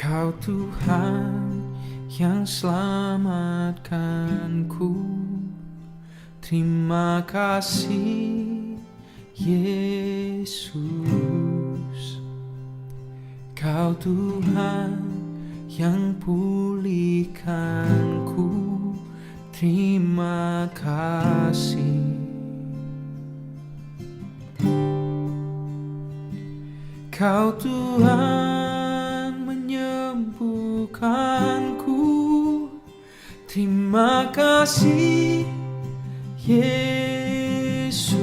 Kau Tuhan yang selamatkanku. Terima kasih Yesus. Kau Tuhan yang pulihkanku. Terima kasih. Kau Tuhan menyembuhkanku. Terima kasih Yesus.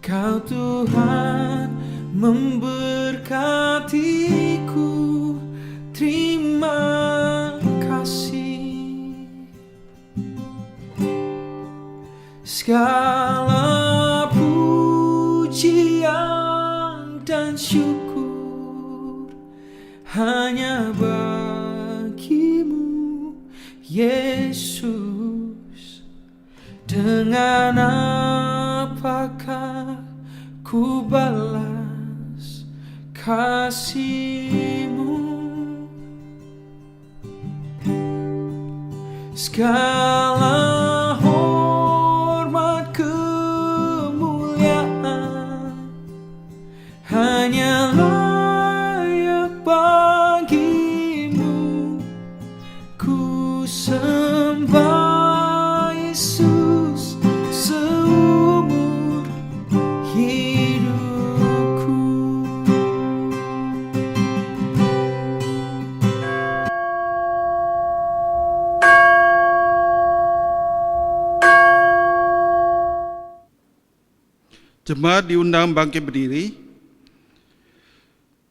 Kau Tuhan memberkatiku. Terima kasih. Segala pujian dan syukur hanya bagimu Yesus. Dengan apakah ku balas kasih-Mu? Segala hormat kemuliaan hanya layak bagimu. Ku sembah Yesus seumur hidupku. Jemaat diundang bangkit berdiri.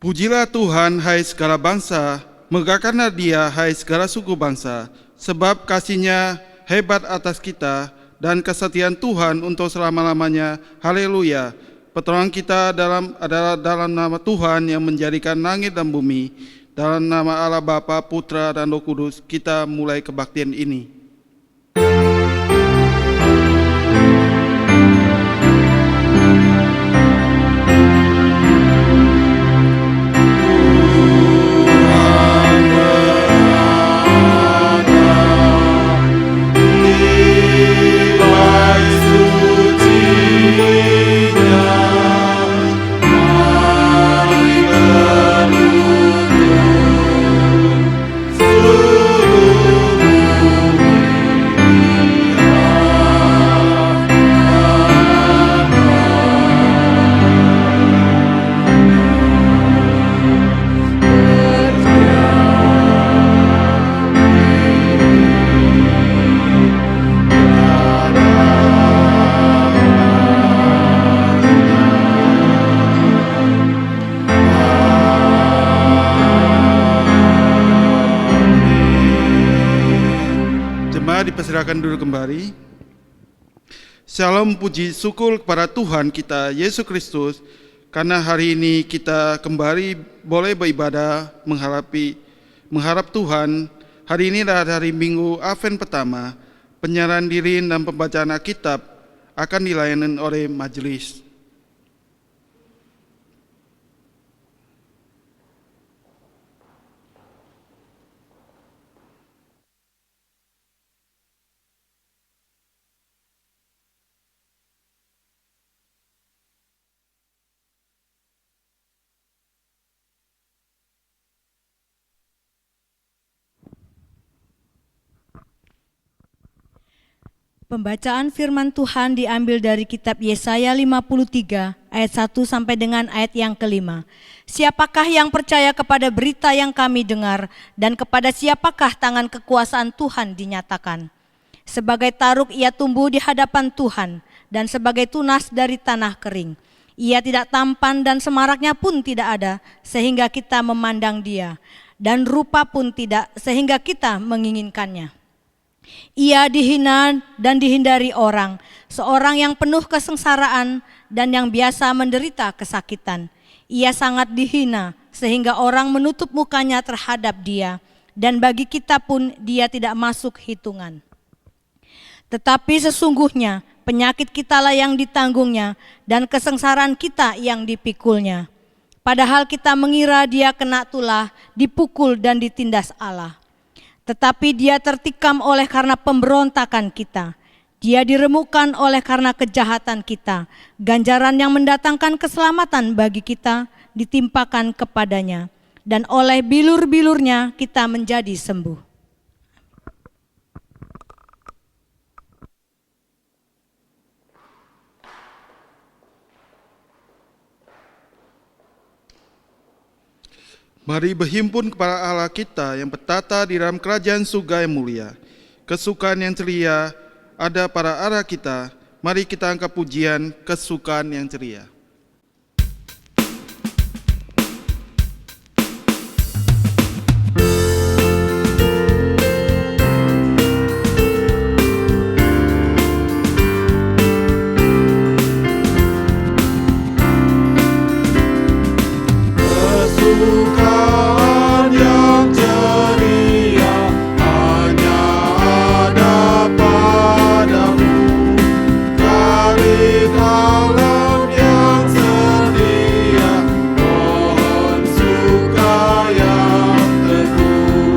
Pujilah Tuhan, hai segala bangsa, megahkanlah Dia, hai segala suku bangsa, sebab kasih-Nya hebat atas kita dan kesetiaan Tuhan untuk selama-lamanya. Haleluya. Pertolongan kita adalah dalam nama Tuhan yang menjadikan langit dan bumi. Dalam nama Allah Bapa, Putra, dan Roh Kudus, kita mulai kebaktian ini. Dipersilakan duduk kembali. Shalom, puji syukur kepada Tuhan kita Yesus Kristus, karena hari ini kita kembali boleh beribadah mengharap Tuhan. Hari ini adalah hari Minggu Advent pertama. Penyerahan diri dan pembacaan Alkitab akan dilayani oleh majelis. Pembacaan firman Tuhan diambil dari kitab Yesaya 53 ayat 1 sampai dengan ayat yang kelima. Siapakah yang percaya kepada berita yang kami dengar, dan kepada siapakah tangan kekuasaan Tuhan dinyatakan? Sebagai taruk ia tumbuh di hadapan Tuhan, dan sebagai tunas dari tanah kering. Ia tidak tampan dan semaraknya pun tidak ada, sehingga kita memandang dia, dan rupa pun tidak, sehingga kita menginginkannya. Ia dihina dan dihindari orang, seorang yang penuh kesengsaraan dan yang biasa menderita kesakitan. Ia sangat dihina sehingga orang menutup mukanya terhadap dia, dan bagi kita pun dia tidak masuk hitungan. Tetapi sesungguhnya penyakit kitalah yang ditanggungnya dan kesengsaraan kita yang dipikulnya. Padahal kita mengira dia kena tulah, dipukul dan ditindas Allah. Tetapi dia tertikam oleh karena pemberontakan kita. Dia diremukkan oleh karena kejahatan kita. Ganjaran yang mendatangkan keselamatan bagi kita ditimpakan kepadanya. Dan oleh bilur-bilurnya kita menjadi sembuh. Mari berhimpun kepada Allah kita yang bertata di dalam kerajaan surga yang mulia. Kesukaan yang ceria ada pada arah kita. Mari kita angkat pujian kesukaan yang ceria. Kesukaan yang ceria hanya ada padamu, dari alam yang sedia, pohon suka yang teguh.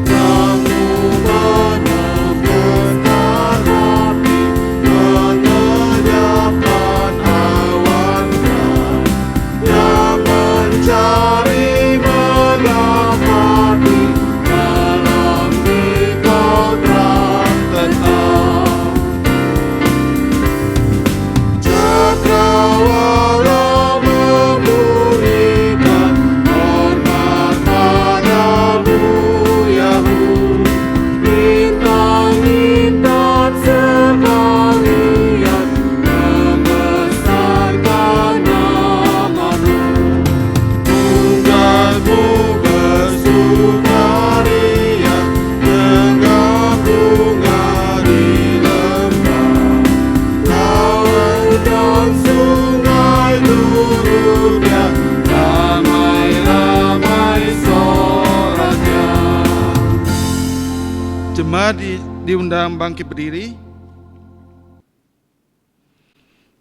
Kamu meneguhkan hati, melenyapkan awan yang mencari melapati dalam Dikau terang tetap. Cakrawala membunyikan hormat padamu Yahud. Bintang-bintang sekalian membesarkan namamu. Tunggalmu bersukaria dengan bunga di lembah. Laut dan sungai turutnya, ramai-ramai soraknya. Jemaat diundang bangkit berdiri.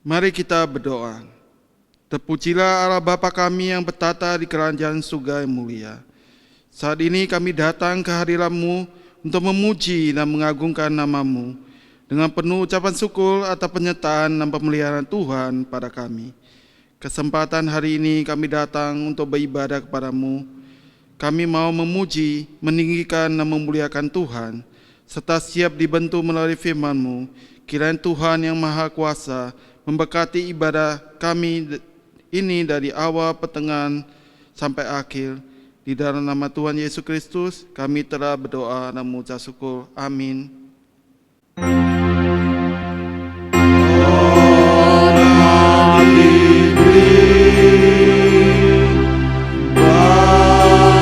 Mari kita berdoa. Terpujilah Allah Bapa kami yang bertata di kerajaan surga yang mulia. Saat ini kami datang ke hadirat-Mu untuk memuji dan mengagungkan nama-Mu dengan penuh ucapan syukur atas penyertaan dan pemeliharaan Tuhan pada kami. Kesempatan hari ini kami datang untuk beribadah kepada-Mu. Kami mau memuji, meninggikan dan memuliakan Tuhan, serta siap dibentuk melalui firman-Mu. Kiranya Tuhan yang Maha Kuasa memberkati ibadah kami ini dari awal, pertengahan, sampai akhir. Di dalam nama Tuhan Yesus Kristus, kami telah berdoa dan mengucap syukur. Amin.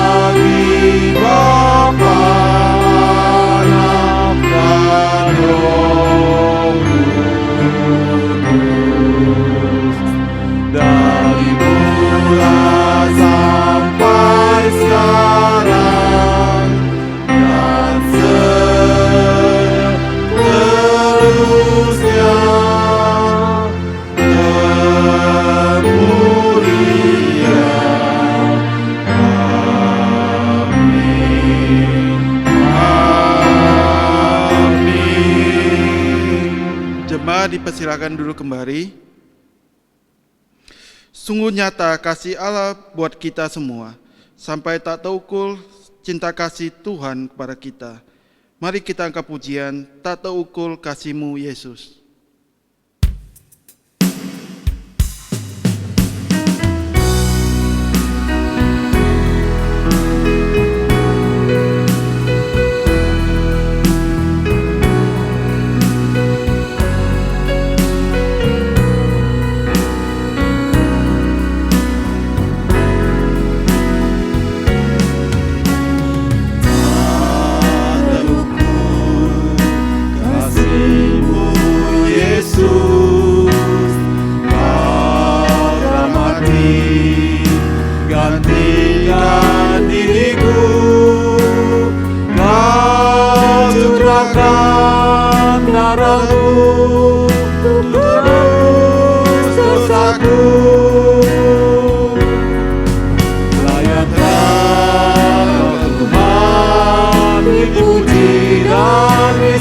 Bagi Bapa, Anak, dan Roh Kudus, dari mula sampai sekarang dan seterusnya. Jemaat dipersilakan duduk kembali. Sungguh nyata kasih Allah buat kita semua, sampai tak terukur cinta kasih Tuhan kepada kita. Mari kita angkat pujian, tak terukur kasih-Mu Yesus. Kasih-Mu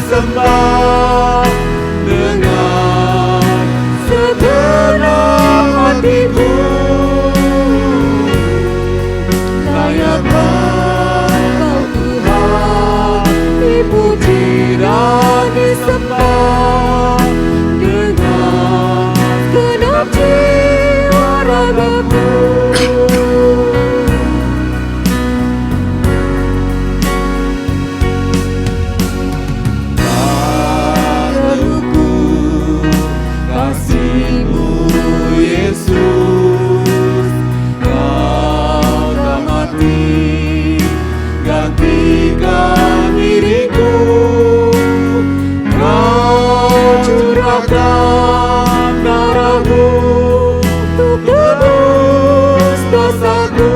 disembah dengan segenap hatiku. Layaklah Kau Tuhan, dipuji dan disembah dengan segenap jiwa ragaku. Tak terukur kasih-Mu Yesus, Kau tak mati gantikan diriku. Kau curahkan darah-Mu untuk tebus dosaku.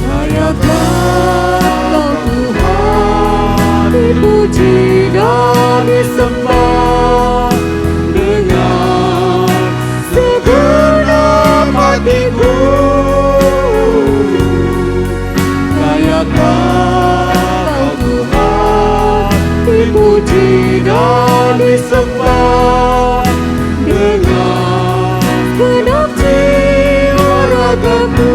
Layaklah Kau Tuhan, dipuji dan disembah dengan segenap hatiku. Layaklah Kau Tuhan, dipuji dan disembah dengan segenap jiwa ragaku.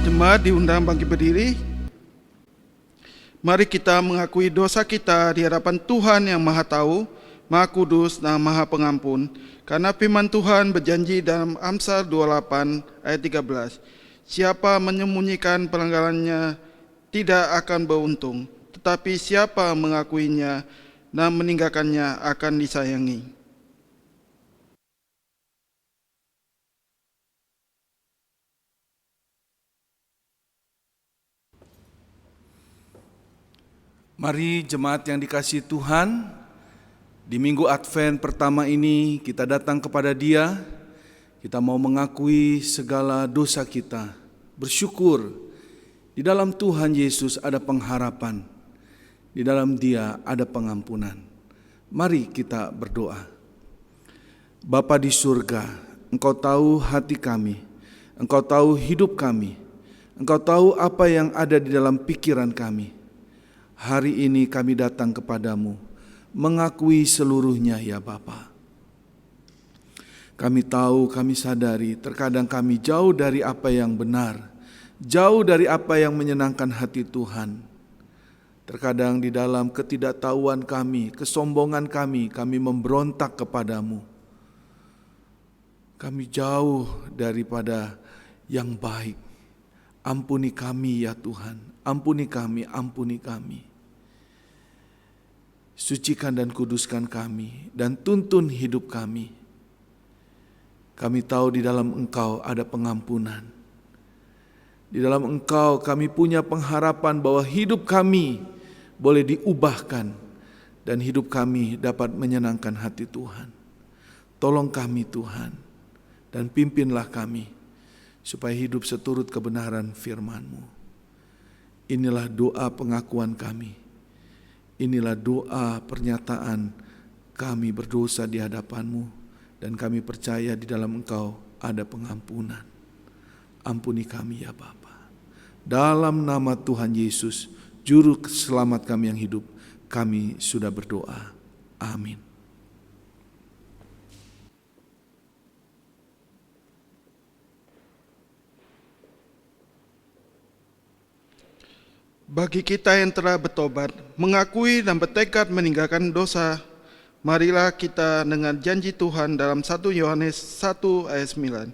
Jemaat diundang bangkit berdiri. Mari kita mengakui dosa kita di hadapan Tuhan yang Maha Tahu, Maha Kudus, dan Maha Pengampun. Karena firman Tuhan berjanji dalam Amsal 28 ayat 13, siapa menyembunyikan pelanggarannya tidak akan beruntung, tetapi siapa mengakuinya dan meninggalkannya akan disayangi. Mari jemaat yang dikasihi Tuhan, di minggu Advent pertama ini kita datang kepada Dia, kita mau mengakui segala dosa kita, bersyukur di dalam Tuhan Yesus ada pengharapan, di dalam Dia ada pengampunan. Mari kita berdoa. Bapa di surga, Engkau tahu hati kami, Engkau tahu hidup kami, Engkau tahu apa yang ada di dalam pikiran kami. Hari ini kami datang kepadamu, mengakui seluruhnya ya Bapa. Kami tahu, kami sadari, terkadang kami jauh dari apa yang benar, jauh dari apa yang menyenangkan hati Tuhan. Terkadang di dalam ketidaktahuan kami, kesombongan kami memberontak kepadamu. Kami jauh daripada yang baik. Ampuni kami ya Tuhan, ampuni kami, ampuni kami. Sucikan dan kuduskan kami, dan tuntun hidup kami. Kami tahu di dalam Engkau ada pengampunan. Di dalam Engkau kami punya pengharapan bahwa hidup kami boleh diubahkan, dan hidup kami dapat menyenangkan hati Tuhan. Tolong kami Tuhan, dan pimpinlah kami, supaya hidup seturut kebenaran firman-Mu. Inilah doa pengakuan kami. Inilah doa pernyataan kami berdosa di hadapan-Mu, dan kami percaya di dalam Engkau ada pengampunan. Ampuni kami ya Bapa. Dalam nama Tuhan Yesus, Juru Selamat kami yang hidup, kami sudah berdoa. Amin. Bagi kita yang telah bertobat, mengakui dan bertekad meninggalkan dosa, marilah kita dengan janji Tuhan dalam 1 Yohanes 1 ayat 9.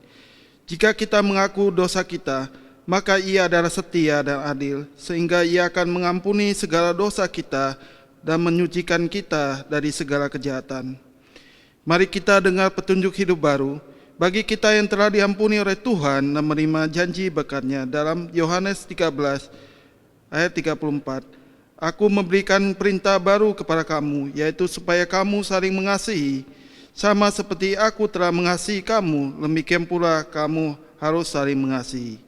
Jika kita mengaku dosa kita, maka Ia adalah setia dan adil, sehingga Ia akan mengampuni segala dosa kita dan menyucikan kita dari segala kejahatan. Mari kita dengar petunjuk hidup baru bagi kita yang telah diampuni oleh Tuhan dan menerima janji berkat-Nya dalam Yohanes 13 ayat 34, Aku memberikan perintah baru kepada kamu, yaitu supaya kamu saling mengasihi, sama seperti aku telah mengasihi kamu, demikian pula kamu harus saling mengasihi.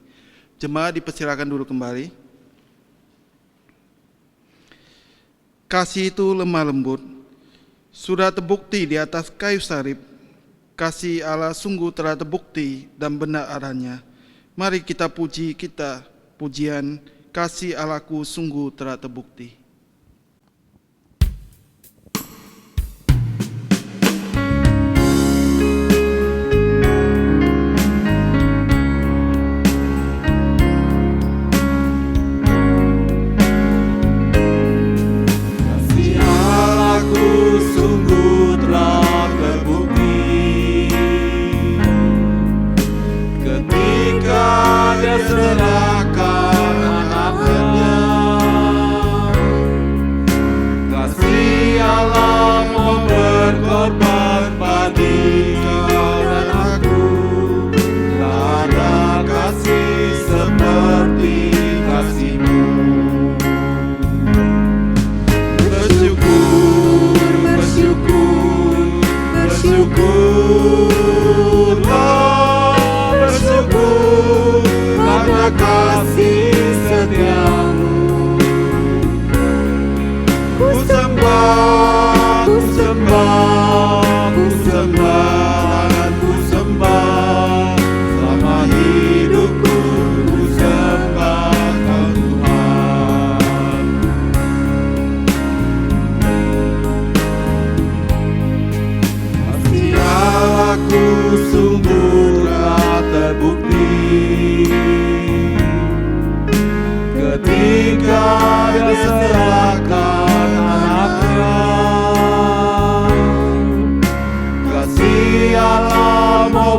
Jemaat dipersilakan duduk kembali. Kasih itu lemah lembut, sudah terbukti di atas kayu salib. Kasih Allah sungguh telah terbukti dan benar adanya. Mari kita puji pujian kasih Allahku sungguh telah terbukti.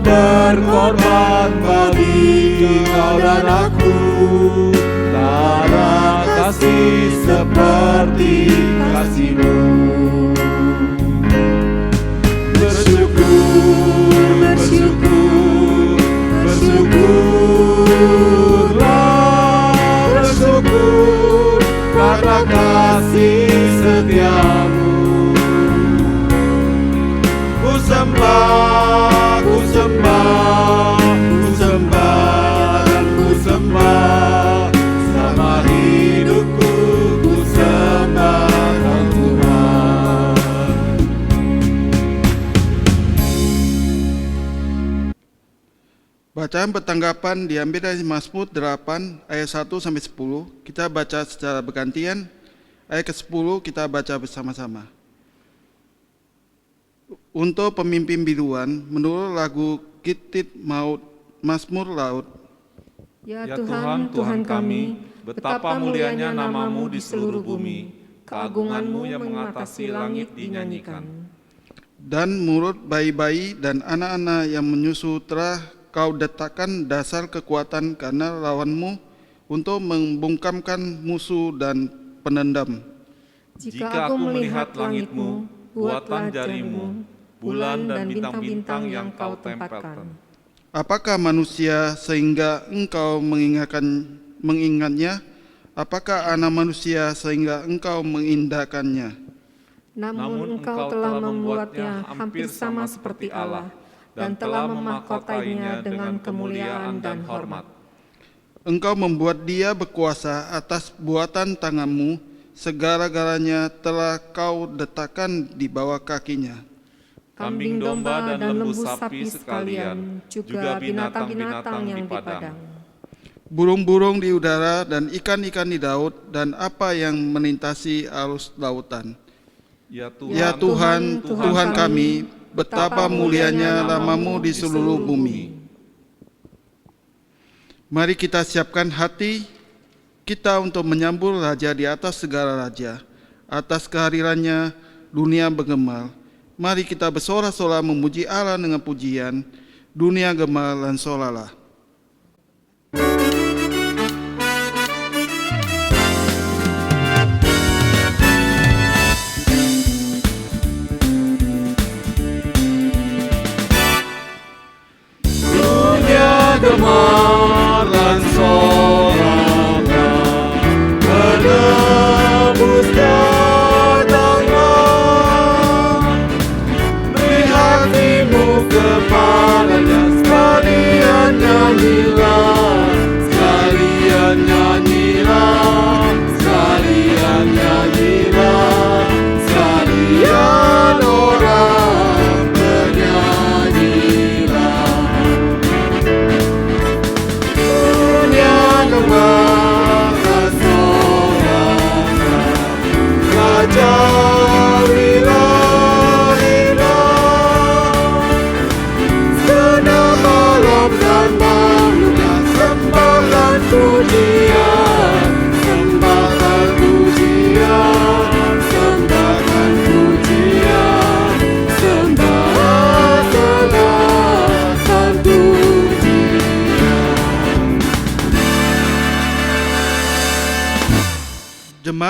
Berkorban bagi kau dan aku, tak ada kasih seperti kasih-Mu. Bersyukur, bersyukur, bersyukurlah, bersyukur karena kasih setia-Mu. Ku sembah, ku sembah, ku sembah dan ku sembah, selama hidupku ku sembah Kau Tuhan. Bacaan bertanggapan diambil dari Mazmur 8 ayat 1 sampai 10. Kita baca secara bergantian. Ayat ke-10 kita baca bersama-sama. Untuk pemimpin biduan, menurut lagu Kitit Maut, Mazmur Laut. Ya Tuhan, Tuhan kami, betapa mulianya nama-Mu di seluruh bumi, keagungan-Mu yang mengatasi langit dinyanyikan. Dan menurut bayi-bayi dan anak-anak yang menyusu telah Kau letakkan dasar kekuatan karena lawan-Mu untuk membungkamkan musuh dan penendam. Jika aku melihat langit-Mu, buatlah jari-Mu, bulan dan bintang-bintang yang Kau tempatkan. Apakah manusia sehingga Engkau mengingatnya? Apakah anak manusia sehingga Engkau mengindahkannya? Namun Engkau telah membuatnya hampir sama seperti Allah, dan telah memahkotainya dengan kemuliaan dan hormat. Engkau membuat dia berkuasa atas buatan tangan-Mu, segala-galanya telah Kau letakkan di bawah kakinya. Kambing domba dan lembu sapi sekalian, juga binatang-binatang yang di padang. Burung-burung di udara dan ikan-ikan di laut dan apa yang melintasi arus lautan. Ya Tuhan, Tuhan kami, betapa mulianya nama-Mu di seluruh bumi. Mari kita siapkan hati kita untuk menyambut Raja di atas segala raja. Atas kehadirannya dunia bergema. Mari kita bersorak-sorai memuji Allah dengan pujian. Dunia gema dan solalah. gemar dan soraknya menembus datangnya. Beri hatimu kepadanya, sekalian nyanyilah, sekalian nyanyilah, sekalian nyanyilah, sekalian orang bernyanyilah.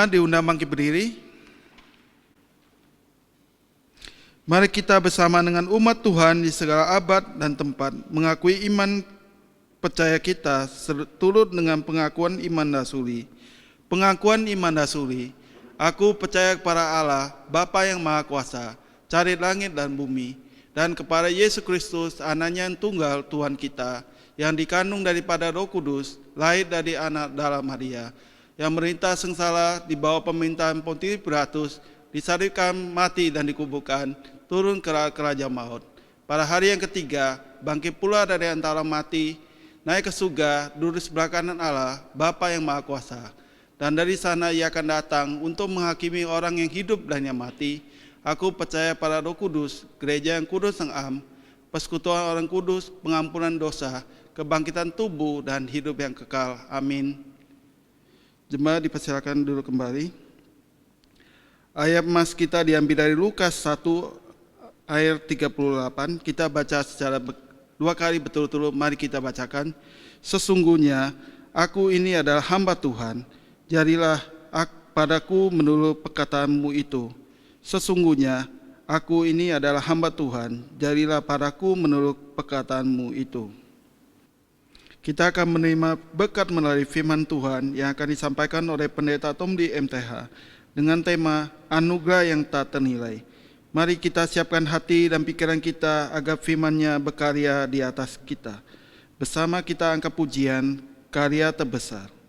Jemaat diundang bangkit berdiri. Mari kita bersama dengan umat Tuhan di segala abad dan tempat mengakui iman percaya kita turut dengan pengakuan iman dasuli. Pengakuan iman dasuli. Aku percaya kepada Allah, Bapa yang Maha Kuasa, Cari langit dan bumi, dan kepada Yesus Kristus, Anaknya yang tunggal Tuhan kita, yang dikandung daripada Roh Kudus, lahir dari anak dalam Maria, yang merintah sengsara di bawah pemerintahan Pontius Pilatus, disalibkan, mati dan dikuburkan, turun ke kerajaan maut. Pada hari yang ketiga, bangkit pula dari antara mati, naik ke surga, duduk sebelah kanan Allah, Bapa yang Maha Kuasa. Dan dari sana Ia akan datang untuk menghakimi orang yang hidup dan yang mati. Aku percaya pada Roh Kudus, gereja yang kudus yang am, persekutuan orang kudus, pengampunan dosa, kebangkitan tubuh dan hidup yang kekal. Amin. Jemaat dipersilakan duduk kembali. Ayat mas kita diambil dari Lukas 1 ayat 38. Kita baca secara dua kali betul-betul. Mari kita bacakan. Sesungguhnya aku ini adalah hamba Tuhan, jadilah padaku menurut perkataanmu itu. Sesungguhnya aku ini adalah hamba Tuhan, jadilah padaku menurut perkataanmu itu. Kita akan menerima berkat melalui firman Tuhan yang akan disampaikan oleh Pendeta Tom di MTH dengan tema Anugerah yang tak ternilai. Mari kita siapkan hati dan pikiran kita agar firman-Nya berkarya di atas kita. Bersama kita angkat pujian Karya Terbesar.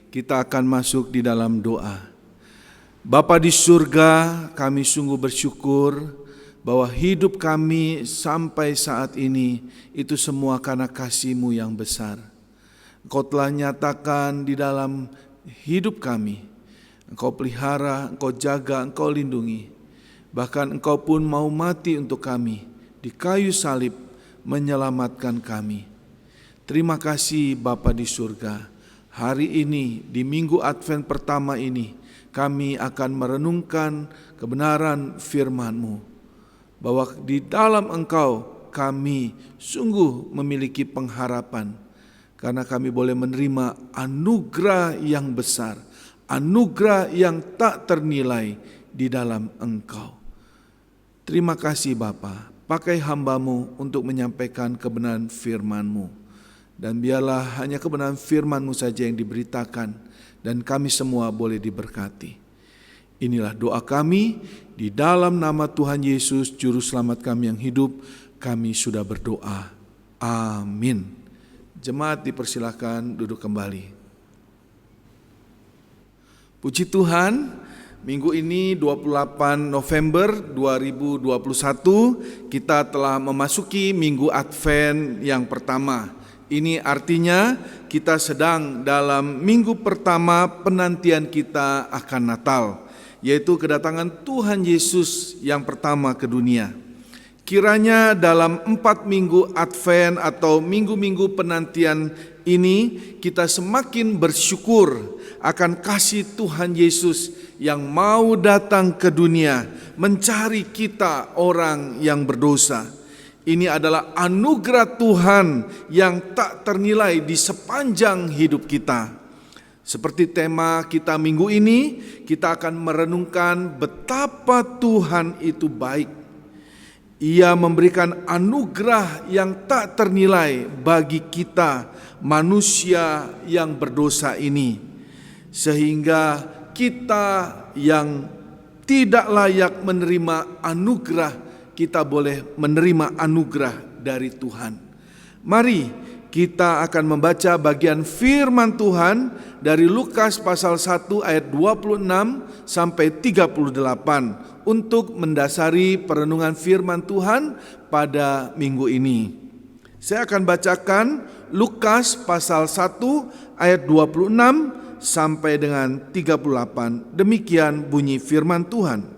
kita akan masuk di dalam doa. Bapa di surga, kami sungguh bersyukur bahwa hidup kami sampai saat ini itu semua karena kasih-Mu yang besar. Engkau telah nyatakan di dalam hidup kami, Engkau pelihara, Engkau jaga, Engkau lindungi. Bahkan Engkau pun mau mati untuk kami di kayu salib menyelamatkan kami. Terima kasih Bapa di surga. Hari ini di minggu Advent pertama ini kami akan merenungkan kebenaran firman-Mu, bahwa di dalam Engkau kami sungguh memiliki pengharapan, karena kami boleh menerima anugerah yang besar, anugerah yang tak ternilai di dalam Engkau. Terima kasih Bapa, pakai hamba-Mu untuk menyampaikan kebenaran firman-Mu. Dan biarlah hanya kebenaran firman-Mu saja yang diberitakan, dan kami semua boleh diberkati. Inilah doa kami, di dalam nama Tuhan Yesus, Juru Selamat kami yang hidup, kami sudah berdoa. Amin. Jemaat dipersilakan duduk kembali. Puji Tuhan, minggu ini 28 November 2021, kita telah memasuki minggu Advent yang pertama. Ini artinya kita sedang dalam minggu pertama penantian kita akan Natal, yaitu kedatangan Tuhan Yesus yang pertama ke dunia. Kiranya dalam 4 minggu Advent atau minggu-minggu penantian ini kita semakin bersyukur akan kasih Tuhan Yesus yang mau datang ke dunia mencari kita orang yang berdosa. Ini adalah anugerah Tuhan yang tak ternilai di sepanjang hidup kita. Seperti tema kita minggu ini, kita akan merenungkan betapa Tuhan itu baik. Ia memberikan anugerah yang tak ternilai bagi kita manusia yang berdosa ini, sehingga kita yang tidak layak menerima anugerah, kita boleh menerima anugerah dari Tuhan. Mari kita akan membaca bagian firman Tuhan dari Lukas pasal 1 ayat 26 sampai 38 untuk mendasari perenungan firman Tuhan pada minggu ini. Saya akan bacakan Lukas pasal 1 ayat 26 sampai dengan 38. Demikian bunyi firman Tuhan.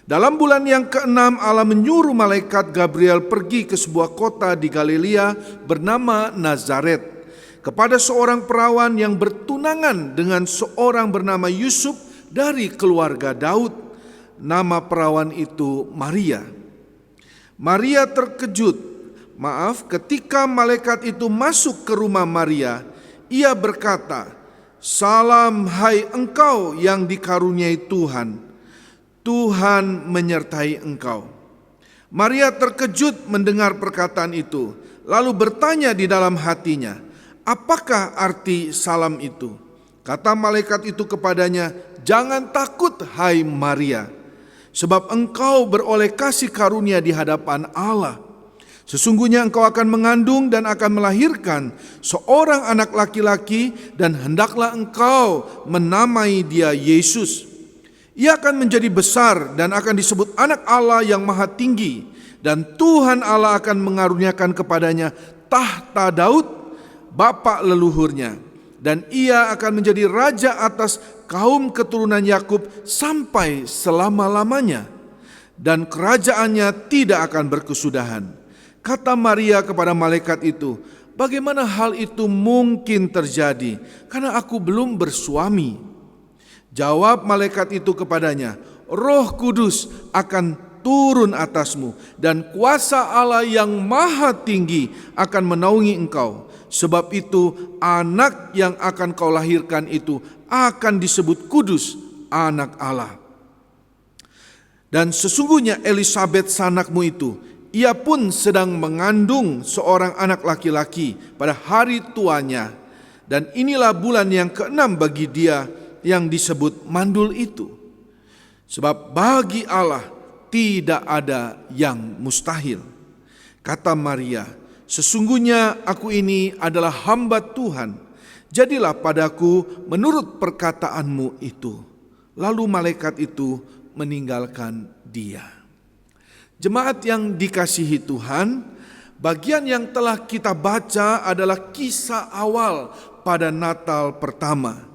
Dalam bulan yang ke-6 Allah menyuruh malaikat Gabriel pergi ke sebuah kota di Galilea bernama Nazaret, kepada seorang perawan yang bertunangan dengan seorang bernama Yusuf dari keluarga Daud. Nama perawan itu Maria. Maria terkejut. Ketika malaikat itu masuk ke rumah Maria, ia berkata, "Salam hai engkau yang dikaruniai Tuhan. Tuhan menyertai engkau." Maria terkejut mendengar perkataan itu, lalu bertanya di dalam hatinya, "Apakah arti salam itu?" Kata malaikat itu kepadanya, "Jangan takut hai Maria, sebab engkau beroleh kasih karunia di hadapan Allah. Sesungguhnya engkau akan mengandung dan akan melahirkan seorang anak laki-laki, dan hendaklah engkau menamai dia Yesus. Ia akan menjadi besar dan akan disebut anak Allah yang maha tinggi, dan Tuhan Allah akan mengaruniakan kepadanya tahta Daud, bapa leluhurnya, dan ia akan menjadi raja atas kaum keturunan Yakub sampai selama-lamanya, dan kerajaannya tidak akan berkesudahan." Kata Maria kepada malaikat itu, "Bagaimana hal itu mungkin terjadi, karena aku belum bersuami?" Jawab malaikat itu kepadanya, "Roh Kudus akan turun atasmu, dan kuasa Allah yang maha tinggi akan menaungi engkau. Sebab itu anak yang akan kau lahirkan itu akan disebut kudus, anak Allah. Dan sesungguhnya Elisabet sanakmu itu, ia pun sedang mengandung seorang anak laki-laki pada hari tuanya. Dan inilah bulan yang ke-6 bagi dia yang disebut mandul itu. Sebab bagi Allah tidak ada yang mustahil." Kata Maria, "Sesungguhnya aku ini adalah hamba Tuhan. Jadilah padaku menurut perkataanmu itu. Lalu malaikat itu meninggalkan dia. Jemaat yang dikasihi Tuhan, bagian yang telah kita baca adalah kisah awal pada Natal pertama.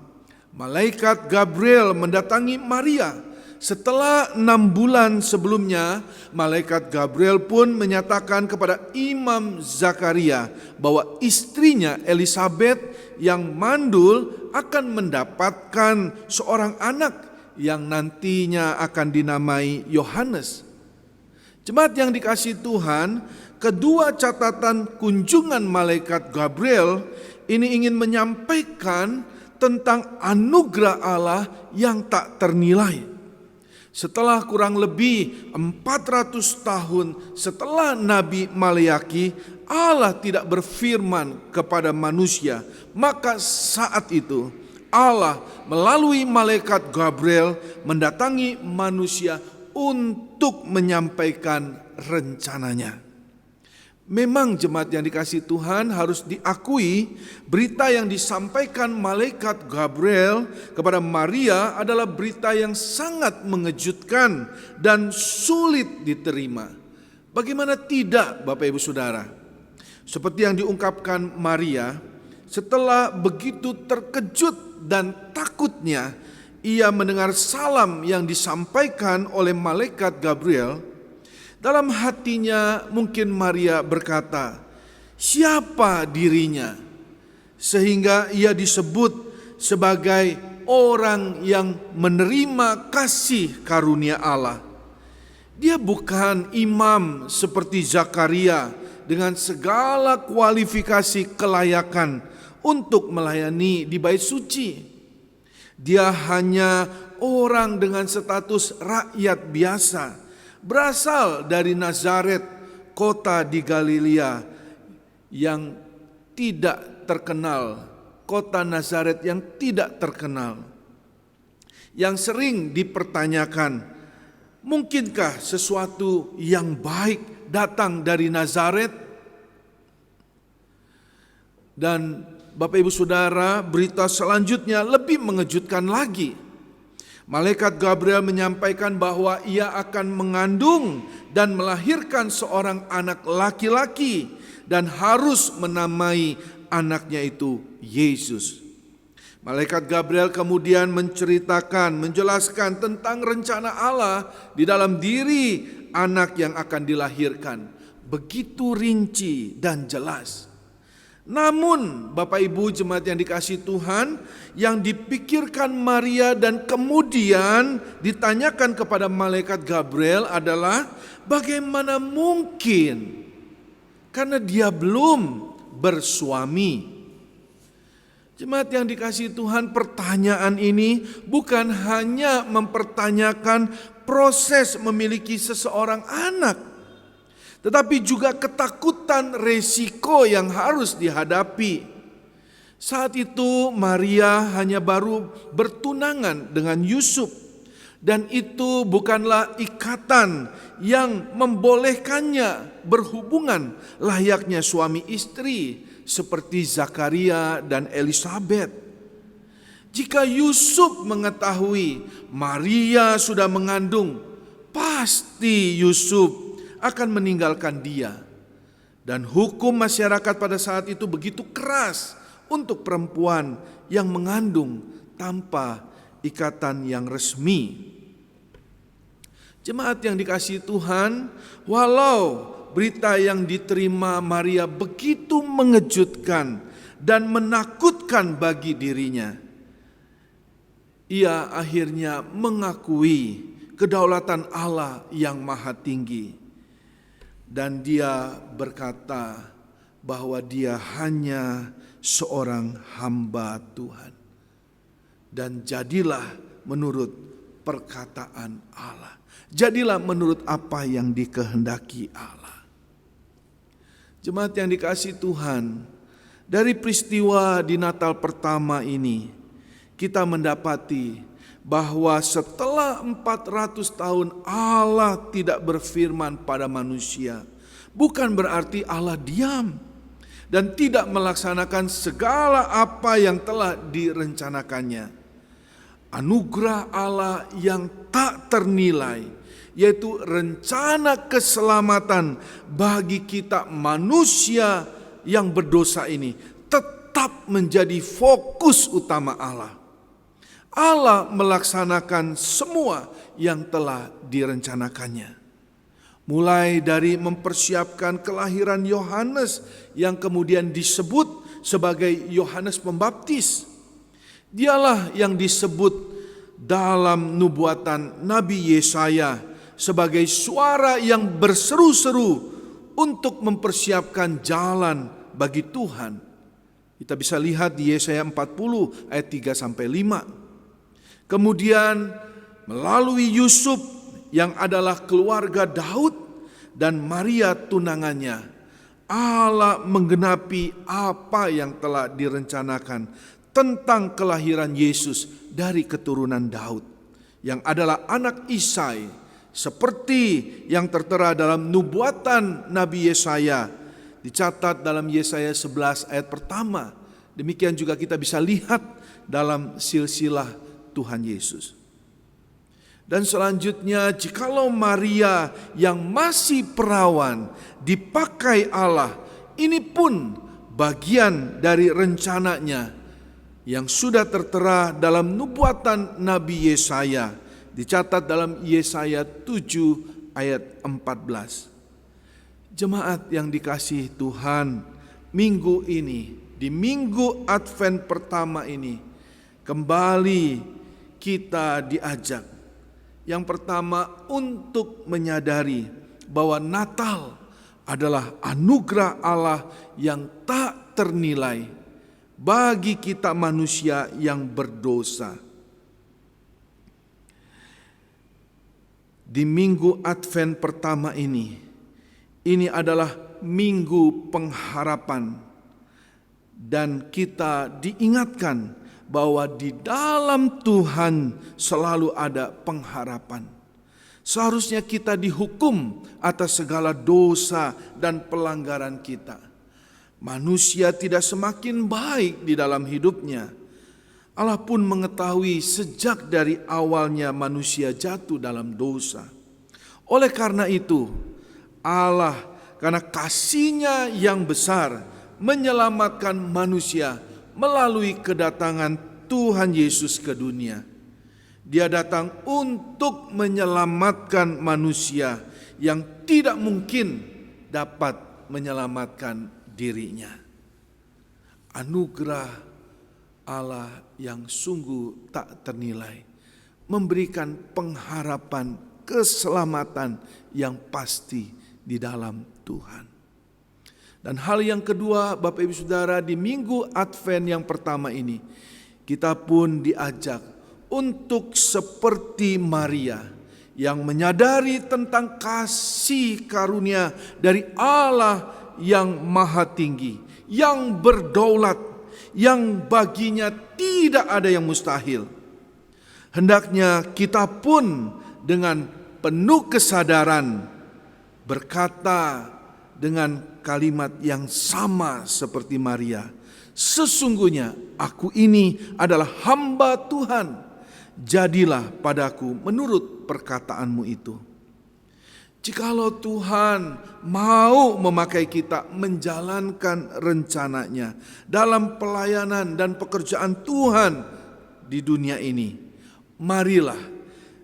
Malaikat Gabriel mendatangi Maria. Setelah 6 bulan sebelumnya, malaikat Gabriel pun menyatakan kepada Imam Zakaria bahwa istrinya Elisabet yang mandul akan mendapatkan seorang anak yang nantinya akan dinamai Yohanes. Jemaat yang dikasihi Tuhan, kedua catatan kunjungan malaikat Gabriel ini ingin menyampaikan tentang anugerah Allah yang tak ternilai. Setelah kurang lebih 400 tahun setelah Nabi Maleaki, Allah tidak berfirman kepada manusia. Maka saat itu Allah melalui malaikat Gabriel mendatangi manusia untuk menyampaikan rencananya. Memang jemaat yang dikasihi Tuhan, harus diakui berita yang disampaikan malaikat Gabriel kepada Maria adalah berita yang sangat mengejutkan dan sulit diterima. Bagaimana tidak, Bapak Ibu Saudara? Seperti yang diungkapkan Maria, setelah begitu terkejut dan takutnya ia mendengar salam yang disampaikan oleh malaikat Gabriel, dalam hatinya mungkin Maria berkata, siapa dirinya? Sehingga ia disebut sebagai orang yang menerima kasih karunia Allah. Dia bukan imam seperti Zakaria dengan segala kualifikasi kelayakan untuk melayani di bait suci. Dia hanya orang dengan status rakyat biasa, berasal dari Nazaret, kota di Galilea yang tidak terkenal, kota Nazaret yang tidak terkenal, yang sering dipertanyakan, mungkinkah sesuatu yang baik datang dari Nazaret? Dan Bapak Ibu Saudara, berita selanjutnya lebih mengejutkan lagi. Malaikat Gabriel menyampaikan bahwa ia akan mengandung dan melahirkan seorang anak laki-laki dan harus menamai anaknya itu Yesus. Malaikat Gabriel kemudian menjelaskan tentang rencana Allah di dalam diri anak yang akan dilahirkan. Begitu rinci dan jelas. Namun Bapak Ibu jemaat yang dikasihi Tuhan, yang dipikirkan Maria dan kemudian ditanyakan kepada malaikat Gabriel adalah bagaimana mungkin, karena dia belum bersuami. Jemaat yang dikasihi Tuhan, pertanyaan ini bukan hanya mempertanyakan proses memiliki seseorang anak, tetapi juga ketakutan resiko yang harus dihadapi. Saat itu Maria hanya baru bertunangan dengan Yusuf, dan itu bukanlah ikatan yang membolehkannya berhubungan layaknya suami istri seperti Zakaria dan Elisabet. Jika Yusuf mengetahui Maria sudah mengandung, pasti Yusuf akan meninggalkan dia. Dan hukum masyarakat pada saat itu begitu keras untuk perempuan yang mengandung tanpa ikatan yang resmi. Jemaat yang dikasihi Tuhan, walau berita yang diterima Maria begitu mengejutkan dan menakutkan bagi dirinya, ia akhirnya mengakui kedaulatan Allah yang maha tinggi. Dan dia berkata bahwa dia hanya seorang hamba Tuhan. Dan jadilah menurut perkataan Allah. Jadilah menurut apa yang dikehendaki Allah. Jemaat yang dikasihi Tuhan, dari peristiwa di Natal pertama ini, kita mendapati bahwa setelah 400 tahun Allah tidak berfirman pada manusia. Bukan berarti Allah diam. dan tidak melaksanakan segala apa yang telah direncanakannya. Anugerah Allah yang tak ternilai, yaitu rencana keselamatan bagi kita manusia yang berdosa ini, tetap menjadi fokus utama Allah. Allah melaksanakan semua yang telah direncanakannya. Mulai dari mempersiapkan kelahiran Yohanes yang kemudian disebut sebagai Yohanes Pembaptis. Dialah yang disebut dalam nubuatan Nabi Yesaya sebagai suara yang berseru-seru untuk mempersiapkan jalan bagi Tuhan. Kita bisa lihat di Yesaya 40 ayat 3-5. Kemudian melalui Yusuf yang adalah keluarga Daud dan Maria tunangannya, Allah menggenapi apa yang telah direncanakan tentang kelahiran Yesus dari keturunan Daud, yang adalah anak Isai, seperti yang tertera dalam nubuatan Nabi Yesaya, dicatat dalam Yesaya 11 ayat pertama. Demikian juga kita bisa lihat dalam silsilah Tuhan Yesus. Dan selanjutnya, jikalau Maria yang masih perawan dipakai Allah, ini pun bagian dari rencananya yang sudah tertera dalam nubuatan Nabi Yesaya, dicatat dalam Yesaya 7 ayat 14. Jemaat yang dikasihi Tuhan, minggu ini, di minggu Advent pertama ini, kembali kita diajak yang pertama untuk menyadari bahwa Natal adalah anugerah Allah yang tak ternilai bagi kita manusia yang berdosa. Di minggu Advent pertama ini adalah minggu pengharapan, dan kita diingatkan bahwa di dalam Tuhan selalu ada pengharapan. Seharusnya kita dihukum atas segala dosa dan pelanggaran kita. Manusia tidak semakin baik di dalam hidupnya. Allah pun mengetahui sejak dari awalnya manusia jatuh dalam dosa. Oleh karena itu, Allah karena kasih-Nya yang besar menyelamatkan manusia melalui kedatangan Tuhan Yesus ke dunia. Dia datang untuk menyelamatkan manusia yang tidak mungkin dapat menyelamatkan dirinya. Anugerah Allah yang sungguh tak ternilai memberikan pengharapan keselamatan yang pasti di dalam Tuhan. Dan hal yang kedua, Bapak Ibu Saudara, di minggu Advent yang pertama ini, kita pun diajak untuk seperti Maria yang menyadari tentang kasih karunia dari Allah yang maha tinggi, yang berdaulat, yang baginya tidak ada yang mustahil. Hendaknya kita pun dengan penuh kesadaran berkata dengan kalimat yang sama seperti Maria, sesungguhnya aku ini adalah hamba Tuhan, jadilah padaku menurut perkataanmu itu. Jikalau Tuhan mau memakai kita menjalankan rencananya dalam pelayanan dan pekerjaan Tuhan di dunia ini, marilah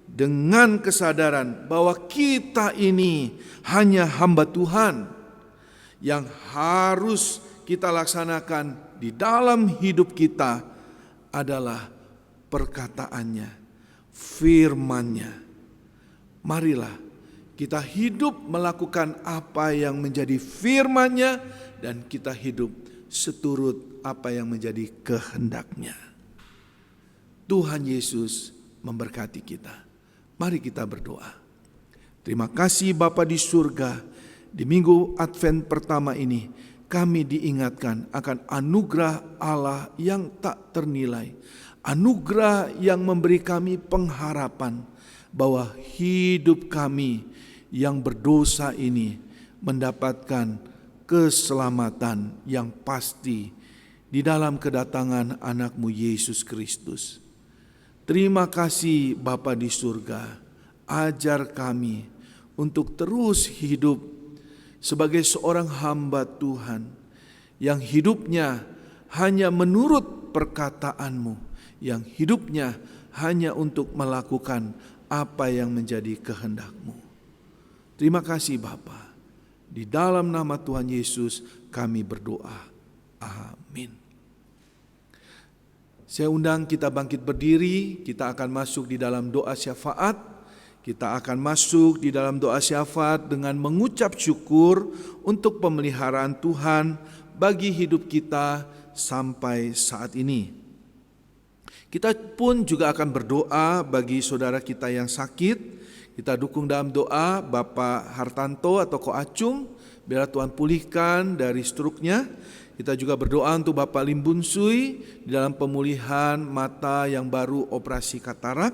dengan kesadaran bahwa kita ini hanya hamba Tuhan yang harus kita laksanakan di dalam hidup kita adalah perkataannya, firman-Nya. Marilah kita hidup melakukan apa yang menjadi firman-Nya dan kita hidup seturut apa yang menjadi kehendak-Nya. Tuhan Yesus memberkati kita. Mari kita berdoa. Terima kasih Bapa di surga. Di minggu Advent pertama ini kami diingatkan akan anugerah Allah yang tak ternilai. Anugerah yang memberi kami pengharapan bahwa hidup kami yang berdosa ini mendapatkan keselamatan yang pasti di dalam kedatangan anak-Mu Yesus Kristus. Terima kasih Bapa di surga, ajar kami untuk terus hidup sebagai seorang hamba Tuhan yang hidupnya hanya menurut perkataan-Mu, yang hidupnya hanya untuk melakukan apa yang menjadi kehendak-Mu. Terima kasih Bapa. Di dalam nama Tuhan Yesus kami berdoa. Amin. Saya undang kita bangkit berdiri, kita akan masuk di dalam doa syafaat. Kita akan masuk di dalam doa syafaat dengan mengucap syukur untuk pemeliharaan Tuhan bagi hidup kita sampai saat ini. Kita pun juga akan berdoa bagi saudara kita yang sakit. Kita dukung dalam doa Bapak Hartanto atau Ko Acung, biar Tuhan pulihkan dari struknya. Kita juga berdoa untuk Bapak Limbun Sui di dalam pemulihan mata yang baru operasi katarak.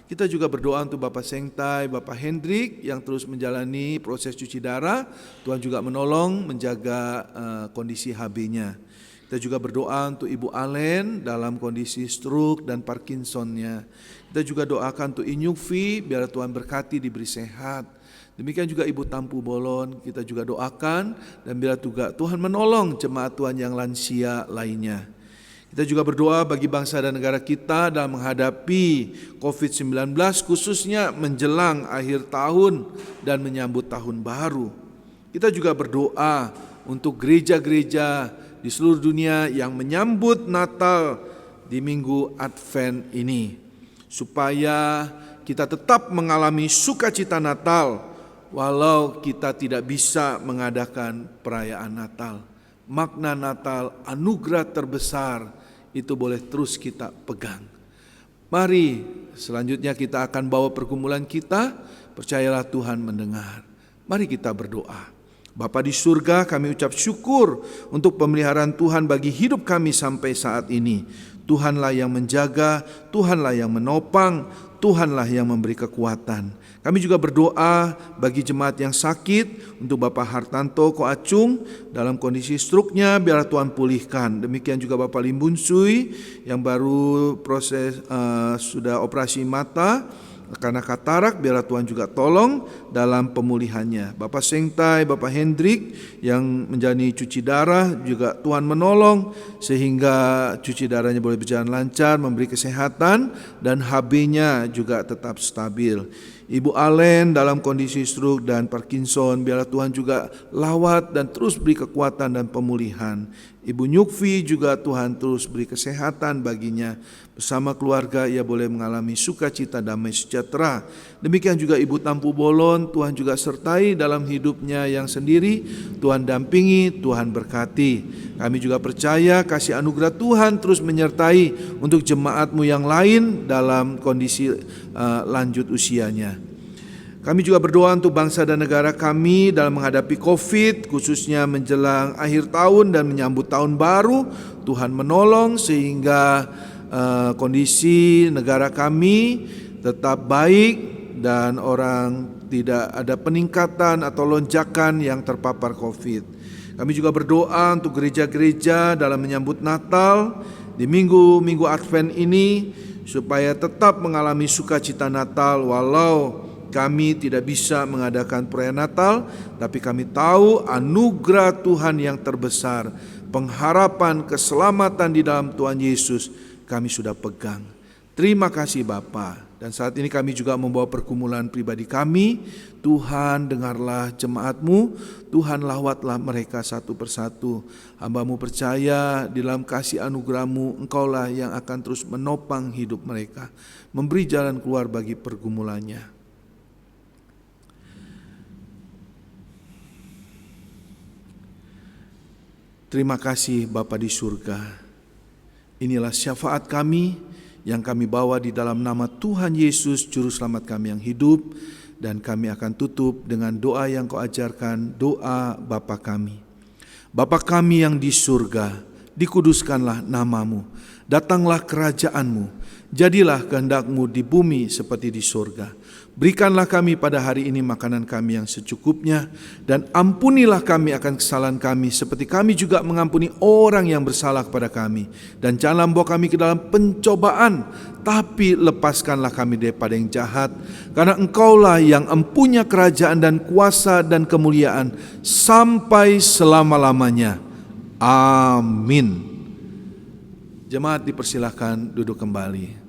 Kita juga berdoa untuk Bapak Sengtai, Bapak Hendrik yang terus menjalani proses cuci darah. Tuhan juga menolong menjaga kondisi HB-nya. Kita juga berdoa untuk Ibu Alen dalam kondisi stroke dan Parkinson-nya. Kita juga doakan untuk Inyufi biar Tuhan berkati diberi sehat. Demikian juga Ibu Tampu Bolon, kita juga doakan dan bila juga Tuhan menolong jemaat Tuhan yang lansia lainnya. Kita juga berdoa bagi bangsa dan negara kita dalam menghadapi COVID-19 khususnya menjelang akhir tahun dan menyambut tahun baru. Kita juga berdoa untuk gereja-gereja di seluruh dunia yang menyambut Natal di minggu Advent ini, supaya kita tetap mengalami sukacita Natal walau kita tidak bisa mengadakan perayaan Natal. Makna Natal, anugerah terbesar, itu boleh terus kita pegang. Mari selanjutnya kita akan bawa pergumulan kita, percayalah Tuhan mendengar. Mari kita berdoa. Bapa di surga, kami ucap syukur untuk pemeliharaan Tuhan bagi hidup kami sampai saat ini. Tuhanlah yang menjaga, Tuhanlah yang menopang, Tuhanlah yang memberi kekuatan. Kami juga berdoa bagi jemaat yang sakit, untuk Bapak Hartanto Ko Acung dalam kondisi struknya, biar Tuhan pulihkan. Demikian juga Bapak Limbun Sui yang baru proses sudah operasi mata karena katarak, biar Tuhan juga tolong dalam pemulihannya. Bapak Sengtai, Bapak Hendrik yang menjalani cuci darah juga Tuhan menolong sehingga cuci darahnya boleh berjalan lancar, memberi kesehatan dan HB-nya juga tetap stabil. Ibu Alen dalam kondisi stroke dan Parkinson, biarlah Tuhan juga lawat dan terus beri kekuatan dan pemulihan. Ibu Nyukfi juga Tuhan terus beri kesehatan baginya. Bersama keluarga ia boleh mengalami sukacita, damai sejahtera. Demikian juga Ibu Tampu Bolon, Tuhan juga sertai dalam hidupnya yang sendiri. Tuhan dampingi, Tuhan berkati. Kami juga percaya kasih anugerah Tuhan terus menyertai untuk jemaat-Mu yang lain dalam kondisi lanjut usianya. Kami juga berdoa untuk bangsa dan negara kami dalam menghadapi COVID, khususnya menjelang akhir tahun dan menyambut tahun baru. Tuhan menolong sehingga kondisi negara kami tetap baik dan orang tidak ada peningkatan atau lonjakan yang terpapar COVID. Kami juga berdoa untuk gereja-gereja dalam menyambut Natal di minggu-minggu Advent ini, supaya tetap mengalami sukacita Natal walau kami tidak bisa mengadakan perayaan Natal, tapi kami tahu anugerah Tuhan yang terbesar, pengharapan keselamatan di dalam Tuhan Yesus kami sudah pegang. Terima kasih Bapa. Dan saat ini kami juga membawa pergumulan pribadi kami. Tuhan dengarlah jemaat-Mu, Tuhan lawatlah mereka satu persatu. Hamba-Mu percaya di dalam kasih anugerah-Mu, Engkaulah yang akan terus menopang hidup mereka, memberi jalan keluar bagi pergumulannya. Terima kasih Bapa di surga. Inilah syafaat kami yang kami bawa di dalam nama Tuhan Yesus, Juru Selamat kami yang hidup. Dan kami akan tutup dengan doa yang Kau ajarkan, doa Bapa kami. Bapa kami yang di surga, dikuduskanlah nama-Mu. Datanglah kerajaan-Mu. Jadilah kehendak-Mu di bumi seperti di surga. Berikanlah kami pada hari ini makanan kami yang secukupnya, dan ampunilah kami akan kesalahan kami, seperti kami juga mengampuni orang yang bersalah kepada kami. Dan janganlah membawa kami ke dalam pencobaan, tapi lepaskanlah kami daripada yang jahat. Karena Engkaulah yang empunya kerajaan dan kuasa dan kemuliaan sampai selama-lamanya. Amin. Jemaat dipersilahkan duduk kembali.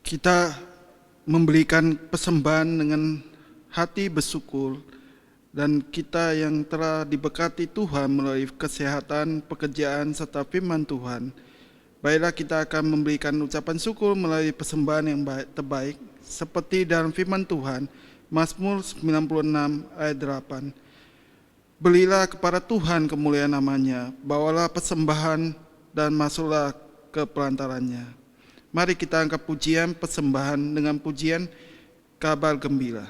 Kita memberikan persembahan dengan hati bersyukur, dan kita yang telah diberkati Tuhan melalui kesehatan, pekerjaan, serta firman Tuhan, baiklah kita akan memberikan ucapan syukur melalui persembahan yang terbaik, seperti dalam firman Tuhan, Mazmur 96 ayat 8. Berilah kepada Tuhan kemuliaan namanya, bawalah persembahan dan masuklah ke pelantarannya. Mari kita angkat pujian persembahan dengan pujian kabar gembira.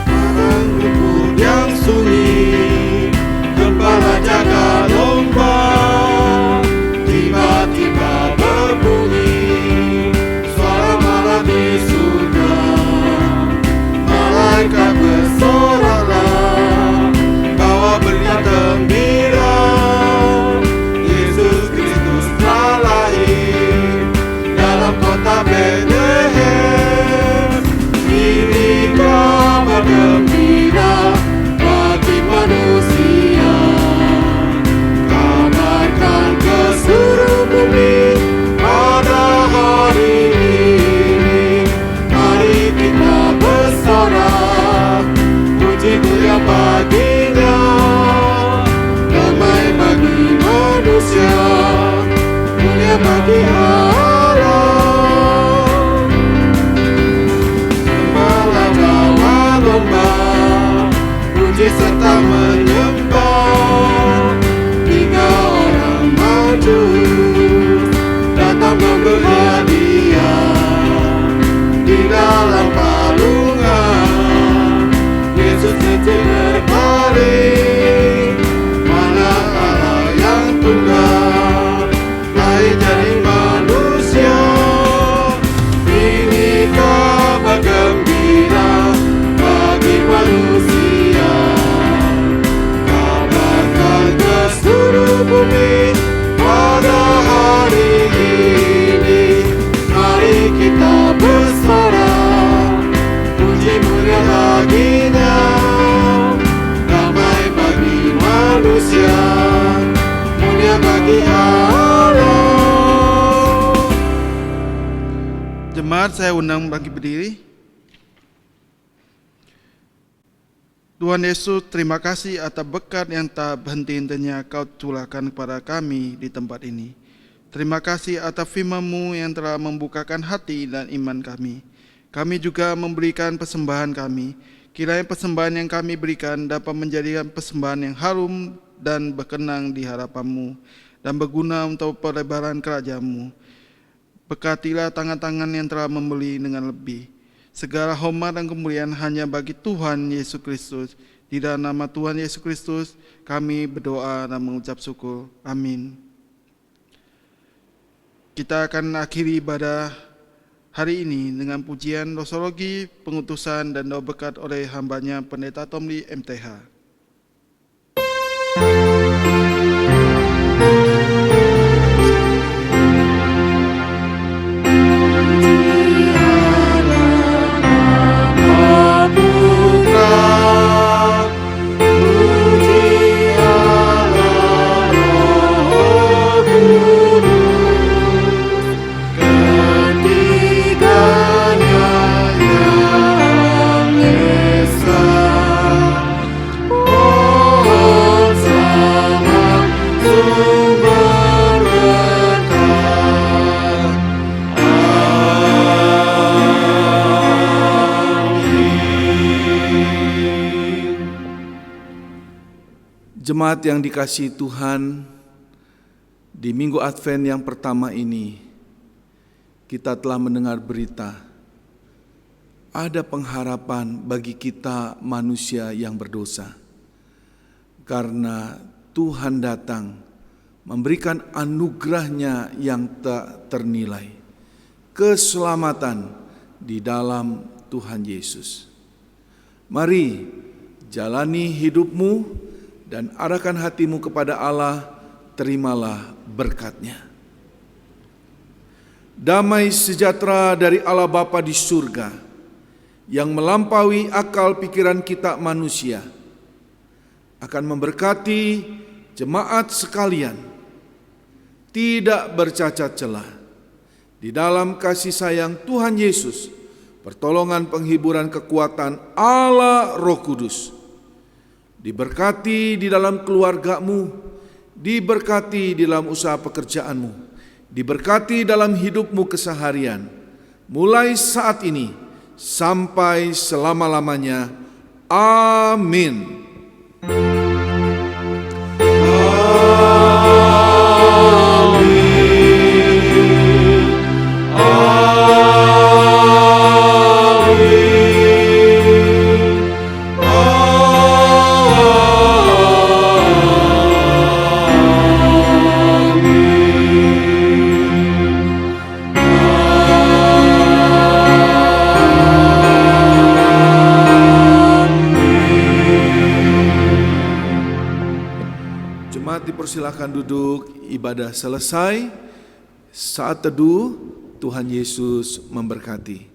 Padang rumput yang sunyi, gembala jaga domba, tiba-tiba berbunyi suara malam di surga. Malaikat bersorak-sorak berita gembira, Yesus Kristus telah lahir dalam kota Betlehem. Ini kabar gembira bagi manusia, kabarkan ke seluruh bumi pada hari ini. Mari kita bersorak, puji mulia baginya, damai bagi manusia, mulia bagi Allah. Gembala bawa domba, puji serta menyembah. 3 orang majus datang membela Dia di dalam palungan. Yesus itu berbaring, mana Allah yang tunggal, lahir dari manusia. Ini kabar gembira bagi manusia, kabarkan ke seluruh bumi pada hari ini. Mari kita bersorak, puji mulia baginya, damai bagi manusia, mulia bagi Allah. Jemaat, saya undang bagi berdiri. Tuhan Yesus, terima kasih atas berkat yang tak berhenti-hentinya Kau curahkan kepada kami di tempat ini. Terima kasih atas firman-Mu yang telah membukakan hati dan iman kami. Kami juga memberikan persembahan kami. Kiranya persembahan yang kami berikan dapat menjadikan persembahan yang harum dan berkenan di hadapan-Mu, dan berguna untuk pelebaran kerajaan-Mu. Berkatilah tangan-tangan yang telah membeli dengan lebih. Segala hormat dan kemuliaan hanya bagi Tuhan Yesus Kristus. Di dalam nama Tuhan Yesus Kristus kami berdoa dan mengucap syukur. Amin. Kita akan akhiri ibadah hari ini dengan pujian doxologi, pengutusan dan doa berkat oleh hambanya Pendeta Tomli MTH. Jemaat yang dikasihi Tuhan, di Minggu Advent yang pertama ini, kita telah mendengar berita. Ada pengharapan bagi kita manusia yang berdosa. karena Tuhan datang memberikan anugerah-Nya yang tak ternilai, keselamatan di dalam Tuhan Yesus. Mari jalani hidupmu dan arahkan hatimu kepada Allah, terimalah berkat-Nya. Damai sejahtera dari Allah Bapa di surga, yang melampaui akal pikiran kita manusia, akan memberkati jemaat sekalian, tidak bercacat celah, di dalam kasih sayang Tuhan Yesus, pertolongan penghiburan kekuatan Allah Roh Kudus. Diberkati di dalam keluargamu, diberkati di dalam usaha pekerjaanmu, diberkati dalam hidupmu keseharian, mulai saat ini sampai selama-lamanya. Amin. Dipersilakan duduk, ibadah selesai. Saat teduh, Tuhan Yesus memberkati.